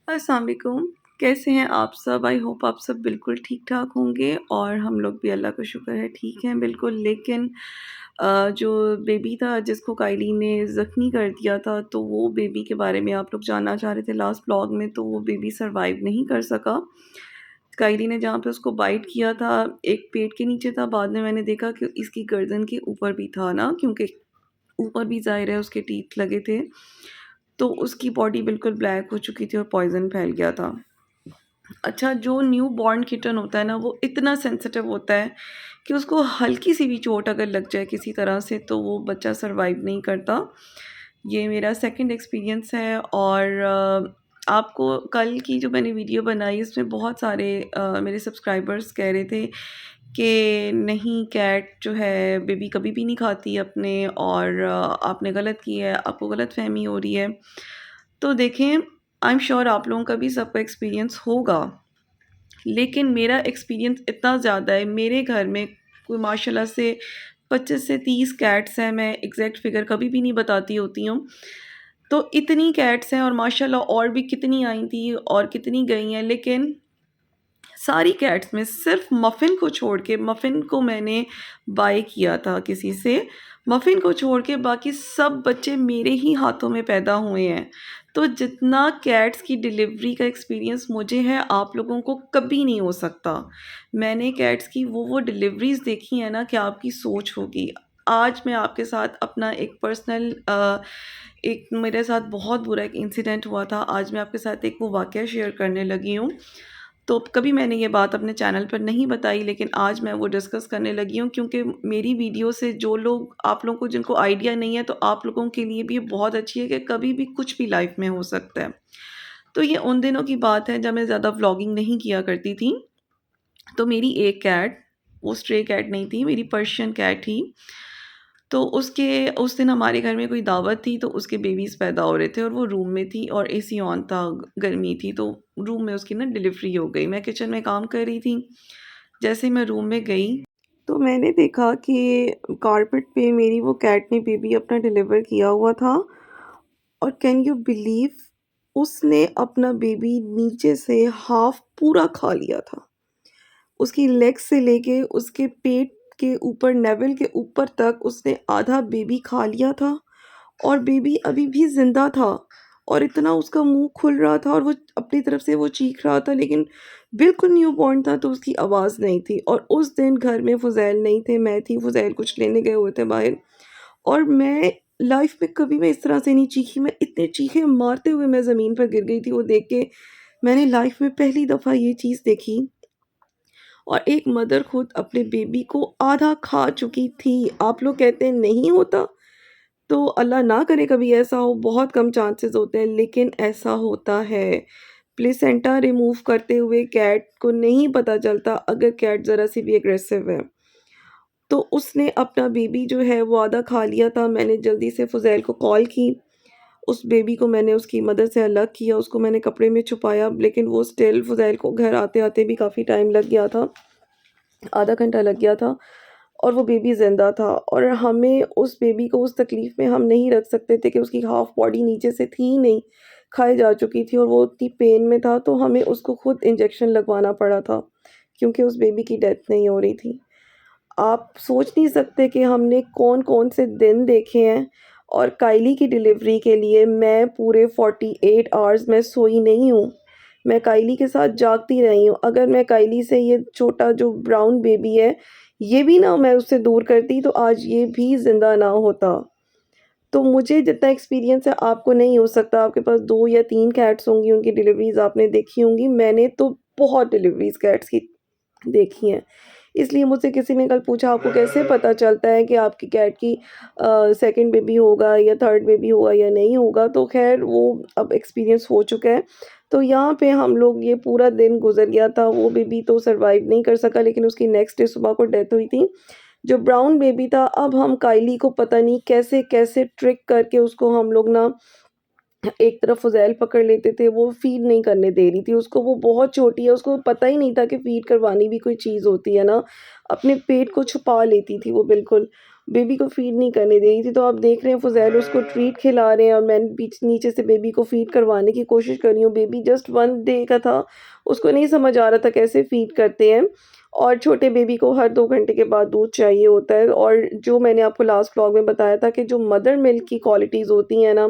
अस्सलाम वालेकुम। कैसे हैं आप सब? आई होप आप सब बिल्कुल ठीक-ठाक होंगे और हम लोग भी अल्लाह का शुक्र है ठीक हैं बिल्कुल। लेकिन जो बेबी था जिसको काइली ने ज़ख्मी कर दिया था, तो वो बेबी के बारे में आप लोग जानना चाह रहे थे लास्ट व्लॉग में, तो वो बेबी सर्वाइव नहीं कर सका। काइली ने जहाँ पे उसको बाइट किया था, एक पेट के नीचे था, बाद में मैंने देखा कि इसकी गर्दन के ऊपर भी था ना, क्योंकि ऊपर भी ज़ाहिर है उसके टीथ लगे थे। तो उसकी बॉडी बिल्कुल ब्लैक हो चुकी थी और पॉइज़न फैल गया था। अच्छा, जो न्यू बॉर्न किटन होता है ना, वो इतना सेंसिटिव होता है कि उसको हल्की सी भी चोट अगर लग जाए किसी तरह से, तो वो बच्चा सर्वाइव नहीं करता। ये मेरा सेकंड एक्सपीरियंस है। और आपको कल की जो मैंने वीडियो बनाई, इसमें बहुत सारे मेरे सब्सक्राइबर्स कह रहे थे कि नहीं, कैट जो है बेबी कभी भी नहीं खाती अपने, और आपने गलत किया है, आपको गलतफ़हमी हो रही है। तो देखें, आई एम श्योर आप लोगों का भी सबका एक्सपीरियंस होगा, लेकिन मेरा एक्सपीरियंस इतना ज़्यादा है। मेरे घर में कोई माशाल्लाह से 25 से 30 कैट्स हैं, मैं एग्जैक्ट फिगर कभी भी नहीं बताती होती हूँ। तो इतनी कैट्स हैं, और माशाल्लाह और भी कितनी आई थी और कितनी गई हैं, लेकिन सारी कैट्स में सिर्फ मफ़िन को छोड़ के, मफ़िन को मैंने बाय किया था किसी से, मफ़िन को छोड़ के बाकी सब बच्चे मेरे ही हाथों में पैदा हुए हैं। तो जितना कैट्स की डिलीवरी का एक्सपीरियंस मुझे है, आप लोगों को कभी नहीं हो सकता। मैंने कैट्स की वो डिलीवरीज़ देखी है ना, कि आपकी सोच होगी। आज मैं आपके साथ अपना एक पर्सनल एक मेरे साथ बहुत बुरा एक इंसिडेंट हुआ था, आज मैं आपके साथ एक वो वाक़या शेयर करने लगी हूँ। तो कभी मैंने ये बात अपने चैनल पर नहीं बताई, लेकिन आज मैं वो डिस्कस करने लगी हूँ, क्योंकि मेरी वीडियो से जो लोग, आप लोगों को जिनको आइडिया नहीं है, तो आप लोगों के लिए भी ये बहुत अच्छी है कि कभी भी कुछ भी लाइफ में हो सकता है। तो ये उन दिनों की बात है जब मैं ज़्यादा व्लॉगिंग नहीं किया करती थी। तो मेरी एक कैट, वो स्ट्रे कैट नहीं थी, मेरी पर्शियन कैट थी। तो उसके उस दिन हमारे घर में कोई दावत थी, तो उसके बेबीज़ पैदा हो रहे थे और वो रूम में थी और एसी ऑन था, गर्मी थी, तो रूम में उसकी ना डिलीवरी हो गई। मैं किचन में काम कर रही थी। जैसे ही मैं रूम में गई, तो मैंने देखा कि कारपेट पे मेरी वो कैट ने बेबी अपना डिलीवर किया हुआ था। और कैन यू बिलीव, उसने अपना बेबी नीचे से हाफ पूरा खा लिया था। उसकी लेग्स से लेके उसके पेट के ऊपर, नेवल के ऊपर तक उसने आधा बेबी खा लिया था। और बेबी अभी भी ज़िंदा था, और इतना उसका मुँह खुल रहा था और वो अपनी तरफ से वो चीख रहा था, लेकिन बिल्कुल न्यूबॉर्न था, तो उसकी आवाज़ नहीं थी। और उस दिन घर में फ़ुज़ैल नहीं थे, मैं थी, फ़ुज़ैल कुछ लेने गए हुए थे बाहर। और मैं लाइफ़ में कभी मैं इस तरह से नहीं चीखी, मैं इतने चीखे मारते हुए मैं ज़मीन पर गिर गई थी, वो देख के। मैंने लाइफ़ में पहली दफ़ा ये चीज़ देखी, और एक मदर खुद अपने बेबी को आधा खा चुकी थी। आप लोग कहते हैं नहीं होता, तो अल्लाह ना करे कभी ऐसा हो, बहुत कम चांसेस होते हैं, लेकिन ऐसा होता है। प्लेसेंटा रिमूव करते हुए कैट को नहीं पता चलता, अगर कैट ज़रा सी भी एग्रेसिव है। तो उसने अपना बेबी जो है वो आधा खा लिया था। मैंने जल्दी से फ़ुज़ैल को कॉल की। उस बेबी को मैंने उसकी मदर से अलग किया, उसको मैंने कपड़े में छुपाया, लेकिन वो स्टिल फ़ुज़ैल को घर आते-आते भी काफ़ी टाइम लग गया था, आधा घंटा लग गया था। और वो बेबी ज़िंदा था, और हमें उस बेबी को उस तकलीफ़ में हम नहीं रख सकते थे कि उसकी हाफ़ बॉडी नीचे से थी ही नहीं, खाई जा चुकी थी, और वो इतनी पेन में था, तो हमें उसको खुद इंजेक्शन लगवाना पड़ा था, क्योंकि उस बेबी की डेथ नहीं हो रही थी। आप सोच नहीं सकते कि हमने कौन-कौन से दिन देखे हैं। और काइली की डिलीवरी के लिए मैं पूरे 48 आवर्स मैं सोई नहीं हूँ। मैं काइली के साथ जागती रही हूँ। अगर मैं काइली से ये छोटा जो ब्राउन बेबी है, ये भी ना मैं उससे दूर करती, तो आज ये भी ज़िंदा ना होता। तो मुझे जितना एक्सपीरियंस है आपको नहीं हो सकता। आपके पास 2 या 3 कैट्स होंगी, उनकी डिलीवरीज़ आपने देखी होंगी। मैंने तो बहुत डिलीवरीज़ कैट्स की देखी हैं। इसलिए मुझसे किसी ने कल पूछा, आपको कैसे पता चलता है कि आपकी कैट की सेकंड बेबी होगा या थर्ड बेबी होगा या नहीं होगा? तो ख़ैर वो अब एक्सपीरियंस हो चुका है। तो यहाँ पे हम लोग, ये पूरा दिन गुज़र गया था। वो बेबी तो सर्वाइव नहीं कर सका, लेकिन उसकी नेक्स्ट डे सुबह को डेथ हुई थी। जो ब्राउन बेबी था, अब हम काइली को पता नहीं कैसे-कैसे ट्रिक करके उसको हम लोग ना एक तरफ फ़ुज़ैल पकड़ लेते थे, वो फ़ीड नहीं करने दे रही थी उसको। वो बहुत छोटी है, उसको पता ही नहीं था कि फ़ीड करवानी भी कोई चीज़ होती है ना। अपने पेट को छुपा लेती थी वो बिल्कुल। बेबी को फ़ीड नहीं करने दे रही थी। तो आप देख रहे हैं फ़ुज़ैल उसको ट्रीट खिला रहे हैं और मैं बीच नीचे से बेबी को फ़ीड करवाने की कोशिश कर रही हूँ। बेबी जस्ट 1 डे का था, उसको नहीं समझ आ रहा था कैसे फ़ीड करते हैं। और छोटे बेबी को हर 2 घंटे के बाद दूध चाहिए होता है। और जो मैंने आपको लास्ट व्लॉग में बताया था कि जो मदर मिल्क की क्वालिटीज़ होती हैं ना,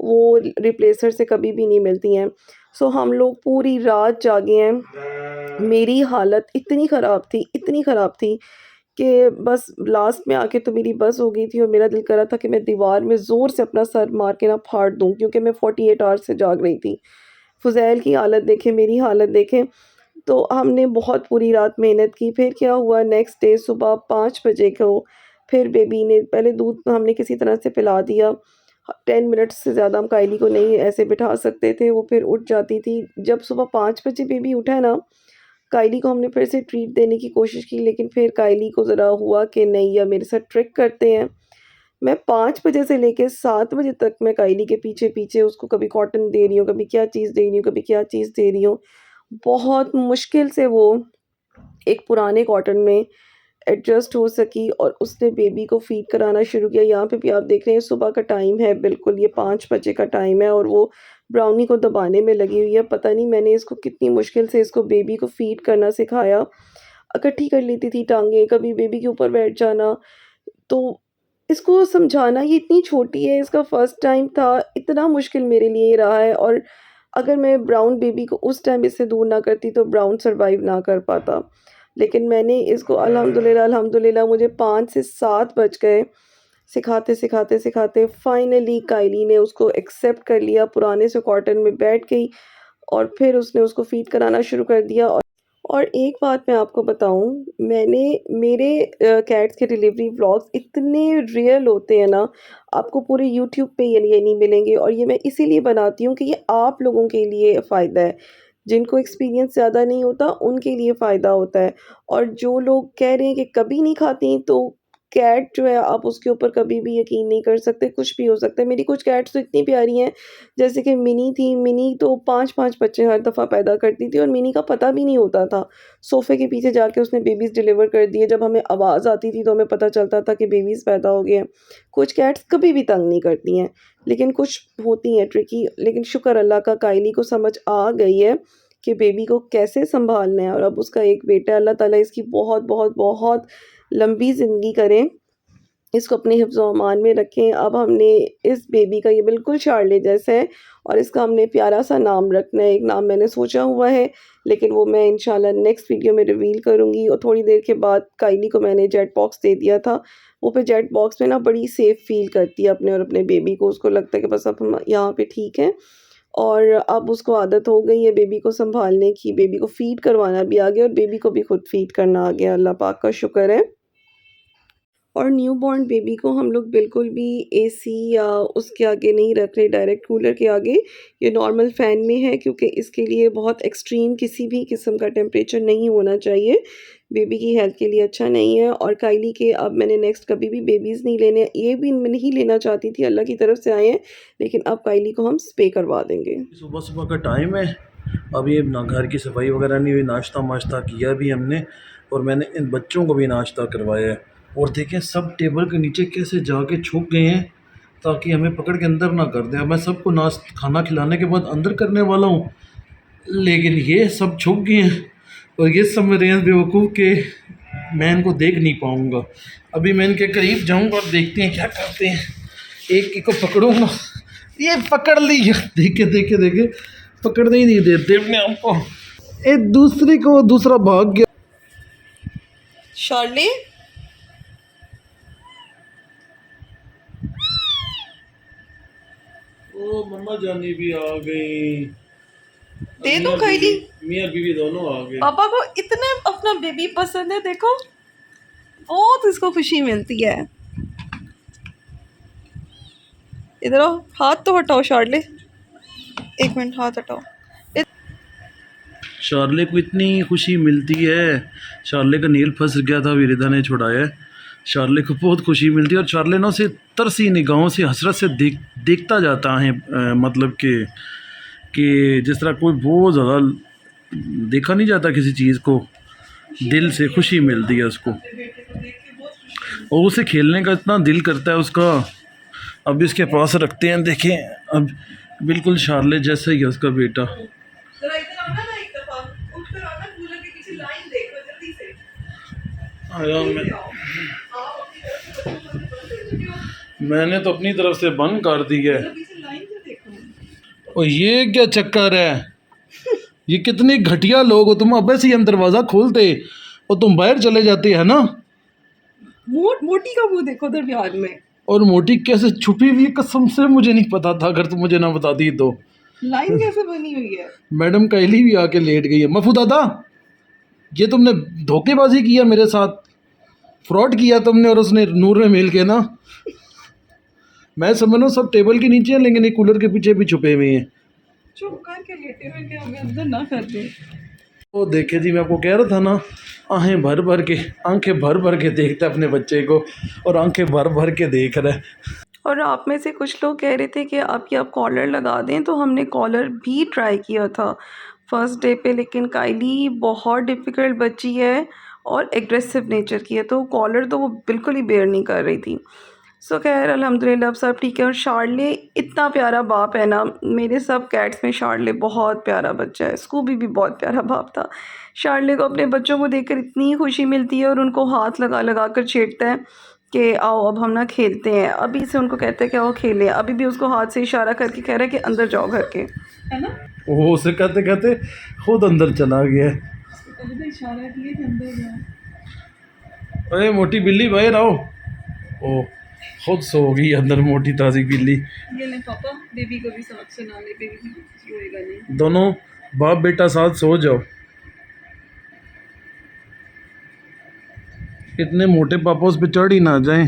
वो रिप्लेसर से कभी भी नहीं मिलती हैं। सो हम लोग पूरी रात जागे हैं। मेरी हालत इतनी ख़राब थी कि बस लास्ट में आके तो मेरी बस हो गई थी और मेरा दिल कर रहा था कि मैं दीवार में ज़ोर से अपना सर मार के ना फाड़ दूँ, क्योंकि मैं 48 आवर्स से जाग रही थी। फ़ुज़ैल की हालत देखें, मेरी हालत देखें। तो हमने बहुत पूरी रात मेहनत की। फिर क्या हुआ, नेक्स्ट डे सुबह 5 बजे को फिर बेबी ने पहले दूध हमने किसी तरह से पिला दिया। 10 मिनट्स से ज़्यादा हम कायली को नहीं ऐसे बिठा सकते थे, वो फिर उठ जाती थी। जब सुबह 5 बजे बेबी उठा ना, कायली को हमने फिर से ट्रीट देने की कोशिश की, लेकिन फिर कायली को ज़रा हुआ कि नहीं, या मेरे साथ ट्रिक करते हैं। मैं 5 बजे से लेके 7 बजे तक मैं कायली के पीछे-पीछे उसको कभी कॉटन दे रही हूँ, कभी क्या चीज़ दे रही हूँ, कभी क्या चीज़ दे रही हूँ। बहुत मुश्किल से वो एक पुराने कॉटन में एडजस्ट हो सकी और उसने बेबी को फ़ीड कराना शुरू किया। यहाँ पे भी आप देख रहे हैं सुबह का टाइम है, बिल्कुल ये 5 बजे का टाइम है और वो ब्राउनी को दबाने में लगी हुई है। पता नहीं मैंने इसको कितनी मुश्किल से इसको बेबी को फ़ीड करना सिखाया। इकट्ठी कर लेती थी टाँगें, कभी बेबी के ऊपर बैठ जाना। तो इसको समझाना, ये इतनी छोटी है, इसका फर्स्ट टाइम था, इतना मुश्किल मेरे लिए रहा है। और अगर मैं ब्राउन बेबी को उस टाइम इससे दूर ना करती तो ब्राउन सर्वाइव ना कर पाता। लेकिन मैंने इसको अल्हम्दुलिल्लाह मुझे 5 से 7 बज गए, सिखाते फाइनली कायली ने उसको एक्सेप्ट कर लिया, पुराने से कॉटन में बैठ गई और फिर उसने उसको फ़ीड कराना शुरू कर दिया। और एक बात मैं आपको बताऊँ, मैंने मेरे कैट्स के डिलीवरी व्लॉग्स इतने रियल होते हैं ना, आपको पूरे यूट्यूब पे ये नहीं मिलेंगे। और ये मैं इसीलिए बनाती हूँ कि ये आप लोगों के लिए फ़ायदा है। जिनको एक्सपीरियंस ज़्यादा नहीं होता, उनके लिए फ़ायदा होता है। और जो लोग कह रहे हैं कि कभी नहीं खाती, तो कैट जो है आप उसके ऊपर कभी भी यकीन नहीं कर सकते, कुछ भी हो सकता है। मेरी कुछ कैट्स तो इतनी प्यारी हैं, जैसे कि मिनी थी, मिनी तो 5-5 बच्चे हर दफ़ा पैदा करती थी और मिनी का पता भी नहीं होता था। सोफ़े के पीछे जाके उसने बेबीज़ डिलीवर कर दिए, जब हमें आवाज़ आती थी तो हमें पता चलता था कि बेबीज़ पैदा हो गए हैं। कुछ कैट्स कभी भी तंग नहीं करती हैं, लेकिन कुछ होती हैं ट्रिकी। लेकिन शुक्र अल्लाह का, कायली को समझ आ गई है कि बेबी को कैसे सँभालना है। और अब उसका एक बेटा है, अल्लाह ताला इसकी बहुत लंबी ज़िंदगी करे, इसको अपने हिफ्ज़-ओ-अमान में रखें। अब हमने इस बेबी का, ये बिल्कुल शार्ले जैसा है और इसका हमने प्यारा-सा नाम रखना है। एक नाम मैंने सोचा हुआ है, लेकिन वो मैं इंशाल्लाह नेक्स्ट वीडियो में रिवील करूँगी। और थोड़ी देर के बाद कायली को मैंने जेट बॉक्स दे दिया था। वो फिर जेट बॉक्स में ना बड़ी सेफ़ फ़ील करती है अपने और अपने बेबी को। उसको लगता है कि बस अब हम यहाँ पे ठीक हैं। और अब उसको आदत हो गई है बेबी को सँभालने की, बेबी को फ़ीड करवाना भी आ गया और बेबी को भी खुद फ़ीड करना आ गया, अल्लाह पाक का शुक्र है। और न्यूबॉर्न बेबी को हम लोग बिल्कुल भी एसी या उसके आगे नहीं रख रहे, डायरेक्ट कूलर के आगे। ये नॉर्मल फ़ैन में है, क्योंकि इसके लिए बहुत एक्सट्रीम किसी भी किस्म का टेम्परेचर नहीं होना चाहिए, बेबी की हेल्थ के लिए अच्छा नहीं है। और कायली के अब मैंने नेक्स्ट कभी भी बेबीज़ नहीं लेने, ये भी मैं नहीं लेना चाहती थी, अल्लाह की तरफ से आए हैं, लेकिन अब कायली को हम स्पे करवा देंगे। सुबह का टाइम है। अब ये ना घर की सफाई वगैरह नहीं हुई, नाश्ता वाश्ता किया भी हमने और मैंने इन बच्चों को भी नाश्ता करवाया है। और देखें सब टेबल के नीचे कैसे जाके छुप गए हैं ताकि हमें पकड़ के अंदर ना कर दें। अब मैं सबको खाना खिलाने के बाद अंदर करने वाला हूँ, लेकिन ये सब छुप गए हैं और ये सब मेरे यहाँ बेवकूफ़ के मैं इनको देख नहीं पाऊँगा। अभी मैं इनके करीब जाऊँगा और देखते हैं क्या करते हैं। एक को पकड़ूंगा, ये पकड़ ली, देखे पकड़ने ही नहीं देते अपने आप को। एक दूसरे को दूसरा भाग गया। शार्ली, ओ मम्मा जानी भी आ गई, दे दूँ कायली? मियाँ बीवी दोनों आ गए। पापा को इतना अपना बेबी पसंद है, देखो बहुत इसको खुशी मिलती है। इधर आओ, हाथ तो हटाओ शार्ले, एक मिनट हाथ हटाओ। शार्ले को इतनी खुशी मिलती है। शार्ले का नील फंस गया था, विरिधा ने छुड़ाया है। शार्ले को बहुत खुशी मिलती है और शार्ले ना उसे तरसी निगाहों से हसरत से देखता जाता है। मतलब कि जिस तरह कोई बहुत ज़्यादा देखा नहीं जाता किसी चीज़ को, दिल से खुशी मिलती है उसको। और उसे खेलने का इतना दिल करता है उसका। अब इसके पास रखते हैं, देखें अब बिल्कुल शार्ले जैसा ही है उसका बेटा। जरा इधर आओ ना एक दफा, उठ कर आओ ना, कूलर के पीछे लाइन देखो जल्दी से। आया जल्दी मैं, से आओ। आप अपनी तरफ से बच्चों को बंद कर चुके हो। मैंने तो अपनी तरफ से बंद कर दी है। जरा पीछे लाइन तो देखो। और ये क्या चक्कर है, ये कितने घटिया लोग हो तुम। अबे से हम दरवाज़ा खोलते और तुम बाहर चले जाते है ना। मोटी का मुंह देखो दरमियान में। और मोटी कैसे छुपी हुई है, कसम से मुझे नहीं पता था, अगर तुम मुझे ना बताती तो। लाइन कैसे बनी हुई है? मैडम कैली भी आके लेट गई है। मफू दादा, ये तुमने धोखेबाजी किया मेरे साथ, फ्रॉड किया तुमने और उसने नूर ने मिल के ना। मैं समझ रहा हूँ सब टेबल के नीचे हैं, लेकिन ये कूलर के पीछे भी छुपे हुए हैं। चुप करके लेटे हुए कि हमें अंदर ना कर दे। वो देखे जी, मैं आपको कह रहा था ना, आंखें भर भर के, आंखें भर भर के देखता है अपने बच्चे को, और आंखें भर भर के देख रहा है। और आप में से कुछ लोग कह रहे थे कि आप कॉलर लगा दें, तो हमने कॉलर भी ट्राई किया था फर्स्ट डे पे, लेकिन काइली बहुत डिफ़िकल्ट बच्ची है और एग्रेसिव नेचर की है, तो कॉलर तो वो बिल्कुल ही बेयर नहीं कर रही थी। सो खैर अल्हम्दुलिल्लाह अब सब ठीक है। और शार्ले इतना प्यारा बाप है ना, मेरे सब कैट्स में शार्ले बहुत प्यारा बच्चा है। स्कूबी भी बहुत प्यारा बाप था। शार्ले को अपने बच्चों को देखकर इतनी खुशी मिलती है और उनको हाथ लगा लगा कर छेड़ता है कि आओ अब हम ना खेलते हैं। अभी से उनको कहते हैं कि आओ खेलें, अभी भी उसको हाथ से इशारा करके कह रहा है कि अंदर जाओ घर के, है ना। वो उसे कहते कहते खुद अंदर चला गया। पहले तो इशारा किए कि अंदर जाओ। अरे मोटी बिल्ली बाहर आओ। ओ, खुद सो गई अंदर मोटी ताज़ी बिल्ली। ये ले पापा, बेबी को भी साथ सुना ले, बेबी भी रोएगा नहीं। दोनों बाप बेटा साथ सो जाओ। इतने मोटे पापा उस पे चढ़ ही ना जाएं।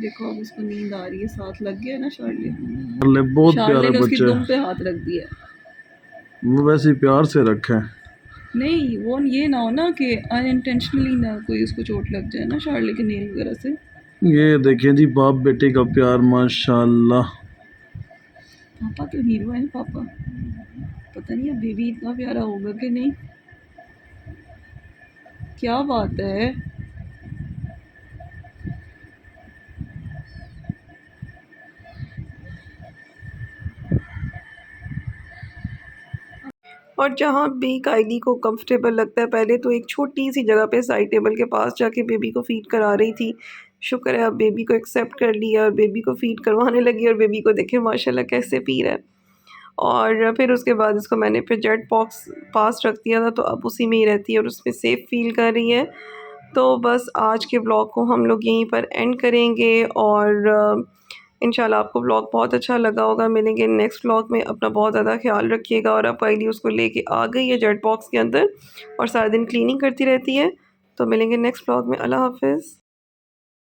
देखो अब उसको नींद आ रही है, साथ लग गया ना शार्ले। अरे बहुत शार्ले प्यारा ने उसकी बच्चा दुम है, पे हाथ रख दिया। वो वैसे ही प्यार से रखा है। नहीं वो ये ना हो ना कि अनइंटेंशनली ना कोई उसको चोट लग जाए ना शार्ले के नेल वगैरह से। ये देखें जी बाप बेटे का प्यार, माशाल्लाह। पापा तो हीरो है पापा। पता नहीं अब बेबी इतना प्यारा होगा कि नहीं। क्या बात है। और जहाँ भी कायली को कंफर्टेबल लगता है, पहले तो एक छोटी सी जगह पे साइड टेबल के पास जाके बेबी को फीड करा रही थी। शुक्र है अब बेबी को एक्सेप्ट कर लिया और बेबी को फीड करवाने लगी, और बेबी को देखे माशाल्लाह कैसे पी रहा है। और फिर उसके बाद इसको मैंने फिर जेट बॉक्स पास रख दिया था, तो अब उसी में ही रहती है और उसमें सेफ़ फ़ील कर रही है। तो बस आज के ब्लॉग को हम लोग यहीं पर एंड करेंगे, और इंशाल्लाह आपको ब्लॉग बहुत अच्छा लगा होगा। मिलेंगे नेक्स्ट ब्लॉग में, अपना बहुत ज़्यादा ख्याल रखिएगा। और अब कायली उसको लेके आ गई है जेट बॉक्स के अंदर और सारा दिन क्लीनिंग करती रहती है। तो मिलेंगे नेक्स्ट ब्लॉग में। अल्लाह हाफ़िज़।